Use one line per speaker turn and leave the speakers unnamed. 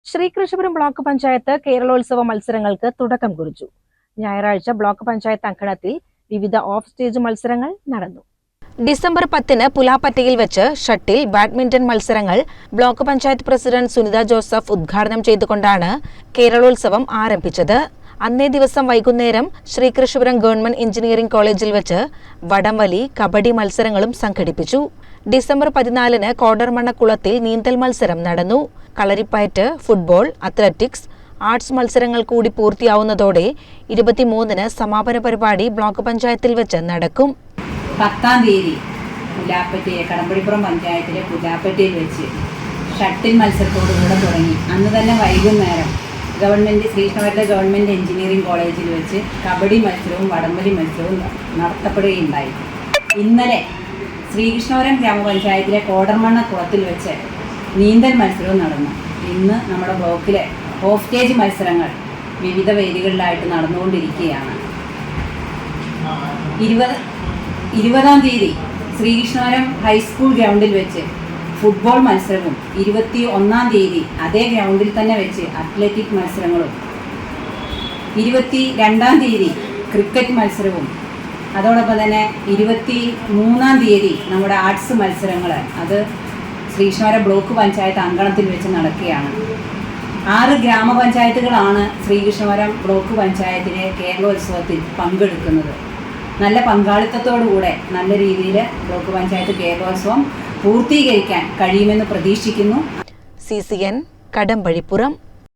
Sreekrishnapuram block panchayat കേരളോത്സവ മത്സരങ്ങൾക്ക് തുടക്കം കുറിച്ചു. ഞായറാഴ്ച ബ്ലോക്ക് പഞ്ചായത്ത് അങ്കണത്തിൽ വിവിധ ഓഫ് സ്റ്റേജ് മത്സരങ്ങൾ നടന്നു. ഡിസംബർ 10 പുലാപ്പറ്റയിൽ വെച്ച് ഷട്ടിൽ, ബാഡ്മിന്റൺ മത്സരങ്ങൾ ബ്ലോക്ക് പഞ്ചായത്ത് പ്രസിഡന്റ് സുനിത ജോസഫ് ഉദ്ഘാടനം ചെയ്തുകൊണ്ടാണ് കേരളോത്സവം ആരംഭിച്ചത്. അന്നേ ദിവസം വൈകുന്നേരം ശ്രീകൃഷ്ണപുരം ഗവൺമെന്റ് എഞ്ചിനീയറിംഗ് കോളേജിൽ വെച്ച് വടംവലി, കബഡി മത്സരങ്ങളും സംഘടിപ്പിച്ചു. ഡിസംബർ 14 കോടർമണ്ണക്കുളത്തിൽ നീന്തൽ മത്സരം നടന്നു. കളരിപ്പയറ്റ്, ഫുട്ബോൾ, അത്ലറ്റിക്സ്, ആർട്സ് മത്സരങ്ങൾ കൂടി പൂർത്തിയാവുന്നതോടെ 23 സമാപന പരിപാടി ബ്ലോക്ക് പഞ്ചായത്തിൽ വെച്ച് നടക്കും.
10-ാം തീയതി പുലാപ്പറ്റയെ കടമ്പഴിപ്പുറം പഞ്ചായത്തിലെ പുലാപ്പറ്റയിൽ വെച്ച് ഷട്ടിൽ മത്സരത്തോടുകൂടെ തുടങ്ങി. അന്ന് തന്നെ വൈകുന്നേരം ശ്രീകൃഷ്ണപുരത്തെ ഗവൺമെൻറ് എഞ്ചിനീയറിംഗ് കോളേജിൽ വെച്ച് കബഡി മത്സരവും വടംവലി മത്സരവും നടത്തപ്പെടുകയുണ്ടായി. ഇന്നലെ ശ്രീകൃഷ്ണപുരം ഗ്രാമപഞ്ചായത്തിലെ കോടർമണ്ണക്കുളത്തിൽ വെച്ച് നീന്തൽ മത്സരവും നടന്നു. ഇന്ന് നമ്മുടെ ബ്ലോക്കിലെ ഓഫ് സ്റ്റേജ് മത്സരങ്ങൾ വിവിധ വേദികളിലായിട്ട് നടന്നുകൊണ്ടിരിക്കുകയാണ്. 20-ാം തീയതി ശ്രീകൃഷ്ണപുരം ഹൈസ്കൂൾ ഗ്രൗണ്ടിൽ വെച്ച് ഫുട്ബോൾ മത്സരവും 21-ാം തീയതി അതേ ഗ്രൗണ്ടിൽ തന്നെ വെച്ച് അത്ലറ്റിക് മത്സരങ്ങളും 22-ാം തീയതി ക്രിക്കറ്റ് മത്സരവും അതോടൊപ്പം തന്നെ 23-ാം തീയതി നമ്മുടെ ആർട്സ് മത്സരങ്ങൾ അത് ശ്രീകൃഷ്ണപുരം ബ്ലോക്ക് പഞ്ചായത്ത് അങ്കണത്തിൽ വെച്ച് നടക്കുകയാണ്. 6 ഗ്രാമപഞ്ചായത്തുകളാണ് ശ്രീകൃഷ്ണപുരം ബ്ലോക്ക് പഞ്ചായത്തിലെ കേരളോത്സവത്തിൽ പങ്കെടുക്കുന്നത്. നല്ല പങ്കാളിത്തത്തോടുകൂടെ നല്ല രീതിയിൽ ബ്ലോക്ക് പഞ്ചായത്ത് കേരളോത്സവം പൂർത്തീകരിക്കാൻ കഴിയുമെന്ന് പ്രതീക്ഷിക്കുന്നു.
CCN കടമ്പഴിപ്പുറം.